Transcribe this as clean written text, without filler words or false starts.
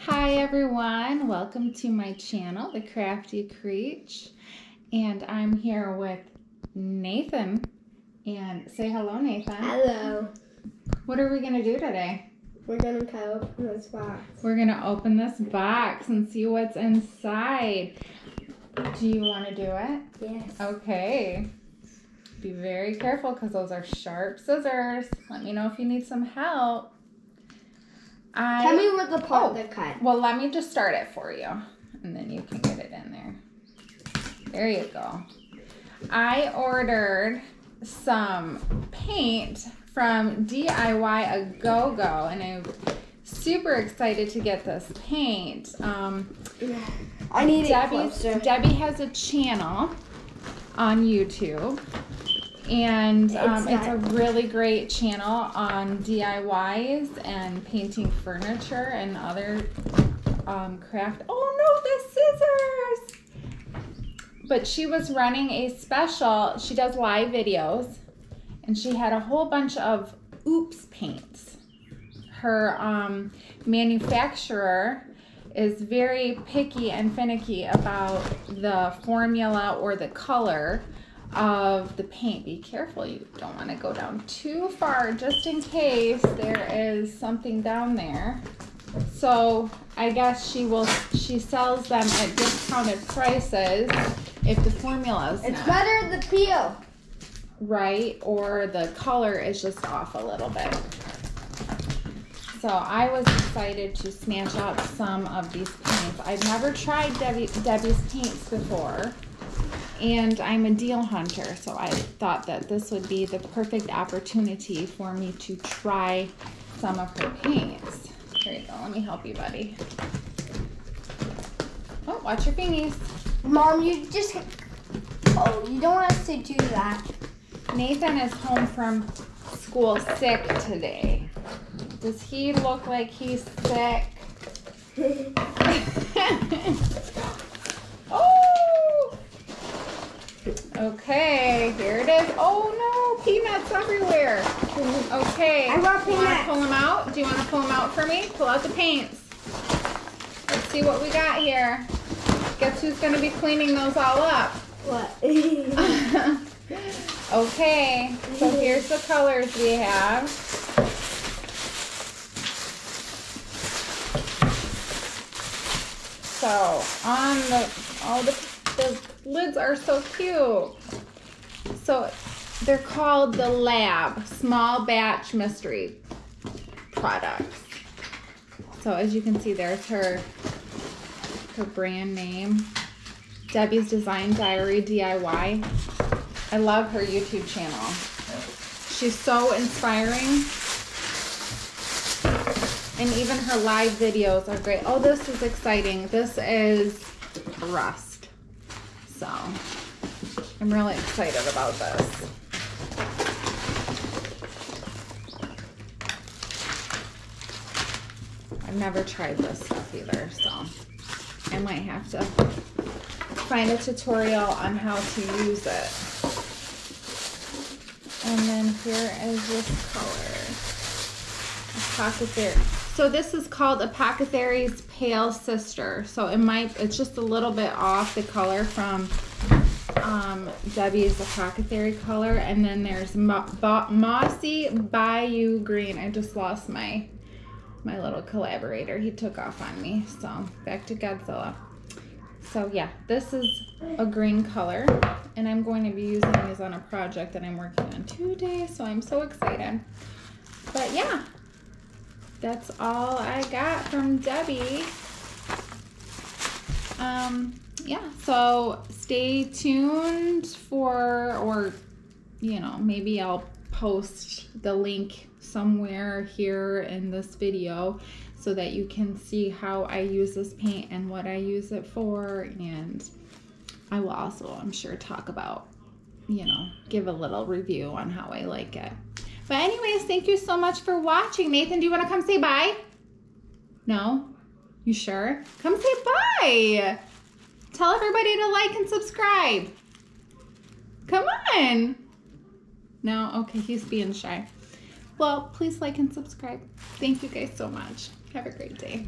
Hi everyone, welcome to my channel, The Crafty Creech, and I'm here with Nathan. And say hello, Nathan. Hello. What are we going to do today? We're going to open this box. We're going to open this box and see what's inside. Do you want to do it? Yes. Okay. Be very careful because those are sharp scissors. Let me know if you need some help. Tell me what the part to cut. Well, let me just start it for you, and then you can get it in there. There you go. I ordered some paint from DIY A Go-Go, and I'm super excited to get this paint. I need it closer. Debbie has a channel on YouTube. And it's a really great channel on DIYs and painting furniture and other craft. Oh no, the scissors! But she was running a special. She does live videos, and she had a whole bunch of oops paints. Her manufacturer is very picky and finicky about the formula or the color of the paint. Be careful, you don't want to go down too far just in case there is something down there. So I guess she sells them at discounted prices if the formula is It's better to peel. Right, or the color is just off a little bit. So I was excited to snatch out some of these paints. I've never tried Debbie's paints before. And I'm a deal hunter, so I thought that this would be the perfect opportunity for me to try some of her paints. Here you go, let me help you, buddy. Oh, watch your fingies. Mom, you don't want us to do that. Nathan is home from school sick today. Does he look like he's sick? Okay, here it is. Oh no, peanuts everywhere. Okay, I want peanuts. You want to pull them out? Do you want to pull them out for me? Pull out the paints. Let's see what we got here. Guess who's going to be cleaning those all up? What? Okay, so here's the colors we have. So on the lids are so cute. So they're called the Lab Small Batch Mystery Products. So as you can see, there's her brand name, Debis Design Diary DIY. I love her YouTube channel. She's so inspiring. And even her live videos are great. Oh, this is exciting. This is rust. So I'm really excited about this. I've never tried this stuff either, so I might have to find a tutorial on how to use it. And then here is this color. Apothecary. So this is called Apothecary's Pale Sister. So it's just a little bit off the color from Debbie's Apothecary color. And then there's Mossy Bayou Green. I just lost my little collaborator. He took off on me. So back to Godzilla. So yeah, this is a green color. And I'm going to be using these on a project that I'm working on today. So I'm so excited. But yeah. That's all I got from Debbie. Yeah, so stay tuned or maybe I'll post the link somewhere here in this video so that you can see how I use this paint and what I use it for. And I will also, I'm sure, talk about, give a little review on how I like it. But anyways, thank you so much for watching. Nathan, do you want to come say bye? No? You sure? Come say bye. Tell everybody to like and subscribe. Come on. No? Okay, he's being shy. Well, please like and subscribe. Thank you guys so much. Have a great day.